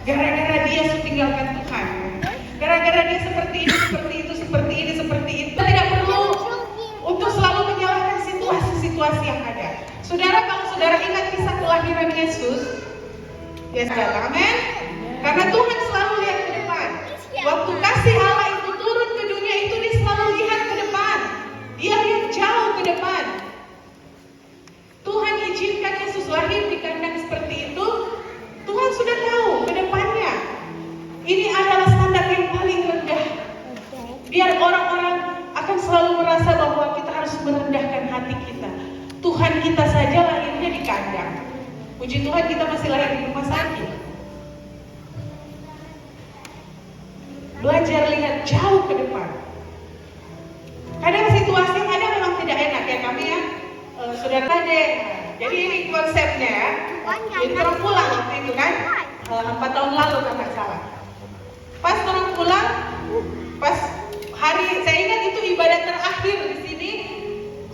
Gara-gara dia tinggalkan Tuhan, gara-gara dia seperti ini, seperti itu, seperti ini, seperti itu. Kita tidak perlu untuk selalu menyalahkan situasi-situasi yang ada. Saudara, kalau saudara ingat kisah kelahiran Yesus, Yesus datang, amin. Karena Tuhan selalu lihat ke depan. Waktu kasih Allah itu turun ke dunia itu, dia selalu lihat ke depan. Dia lihat jauh ke depan. Tuhan izinkan Yesus lahir di kandang seperti itu. Tuhan sudah tahu ke depannya. Ini adalah standar yang paling rendah. Biar orang-orang akan selalu merasa bahwa kita harus merendahkan hati kita. Tuhan kita saja lahirnya di kandang. Puji Tuhan kita masih lahir di rumah sakit. Belajar lihat jauh ke depan. Kadang situasi yang ada memang tidak enak ya kami ya. Saudara adek. Jadi ini konsepnya ya. Jadi orang pulang waktu itu kan 4 tahun lalu kalau nggak salah. Pas orang pulang, pas hari saya ingat itu ibadah terakhir di sini,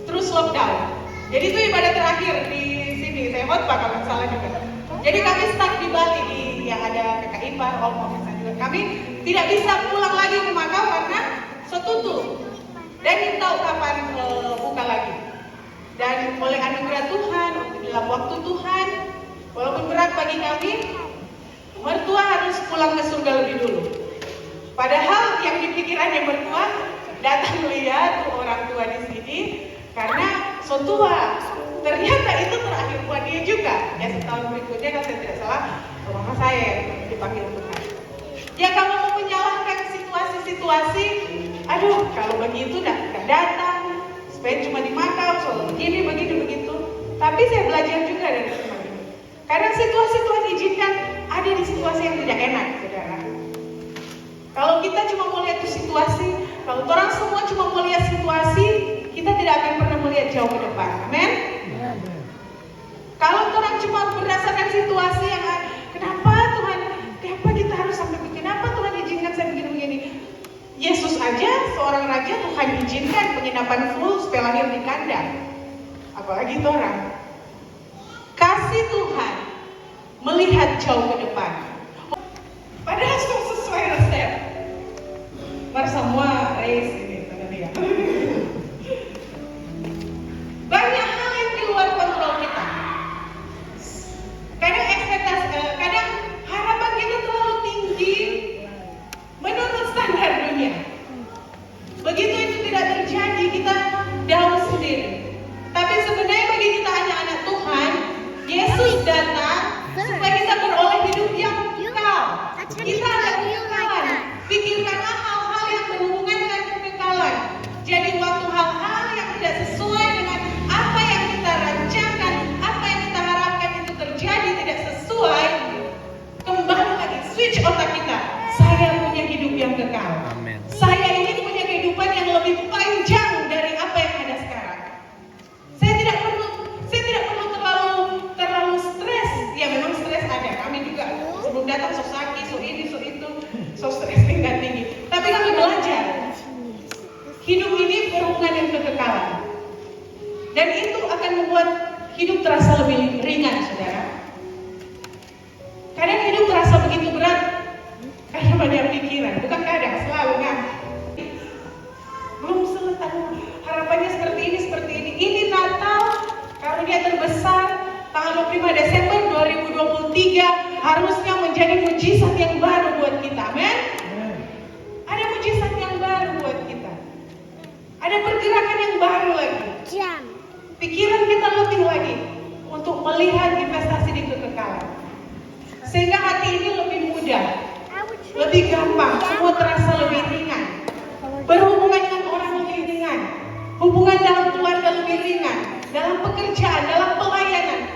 terus lockdown. Jadi itu ibadah terakhir di sini. Saya khotbah kalau nggak salah juga. Jadi kami stuck di Bali di yang ada kakak ipar, om juga. Kami tidak bisa pulang lagi ke Makau karena tutup. Dan kita tahu kapan buka lagi. Dan oleh anugerah Tuhan, dalam waktu Tuhan, walaupun berat bagi kami, mertua harus pulang ke surga lebih dulu. Padahal yang dipikirannya mertua datang lihat orang tua di sini karena so tua. Ternyata itu terakhir buat dia juga. Ya setahun berikutnya kalau saya tidak salah, mama saya yang dipanggil Tuhan. Ya kalau mau menyalahkan situasi-situasi, aduh kalau begitu nggak datang. Supaya cuma di Makau, soal begini, begitu. Tapi saya belajar juga dari teman ini. Kadang situasi Tuhan izinkan ada di situasi yang tidak enak, saudara. Kalau kita cuma mau lihat situasi, kalau orang semua cuma mau lihat situasi, kita tidak akan pernah melihat jauh ke depan. Amin? Kalau orang cuma berdasarkan situasi yang kenapa kita harus sampai begini? Kenapa Tuhan izinkan saya begini? Yesus aja seorang raja Tuhan izinkan penginapan full supaya lahir di kandang. Apalagi itu orang. Kasih Tuhan melihat jauh ke depan. Padahal sesuai resep. Semua race ini dia. Banyak hal yang di luar kontrol kita. Kadang kadang harapan kita terlalu tinggi menurut standar dunia. Begitu itu tidak terjadi, kita down sendiri. Tapi sebenarnya bagi kita anak-anak Tuhan, Yesus datang supaya kita beroleh hidup yang kekal. Kita ada kekekalan. Pikirkanlah hal-hal yang berhubungan dengan kekekalan. Jadi waktu hal-hal yang tidak sesuai dengan apa yang kita rancangkan, apa yang kita harapkan itu terjadi tidak sesuai, kembali lagi switch otak kita. Saya punya hidup yang kekal. Amen. Saya ingin punya kehidupan yang lebih panjang dari apa yang ada sekarang. Saya tidak perlu terlalu stres. Ya memang stres ada. Kami juga sebelum datang so sakit, so ini, so itu, so stres tingkat tinggi. Tapi kami belajar. Hidup ini berhubungan dengan kekekalan. Dan itu akan membuat hidup terasa lebih ringan, saudara. Kadang hidup terasa begitu berat. Karena banyak pikiran, bukan kadang, selalu kan. Belum selesai, harapannya seperti ini. Ini Natal, karunia terbesar, tanggal 25 Desember 2023 harusnya menjadi mujizat yang baru buat kita, amin? Ada mujizat yang baru buat kita. Ada pergerakan yang baru lagi. Pikiran kita lebih lagi untuk melihat investasi di kekekalan. sehingga hati ini lebih mudah, lebih gampang, semua terasa lebih ringan. Berhubungan dengan orang lebih ringan, hubungan dalam keluarga lebih ringan, dalam pekerjaan, dalam pelayanan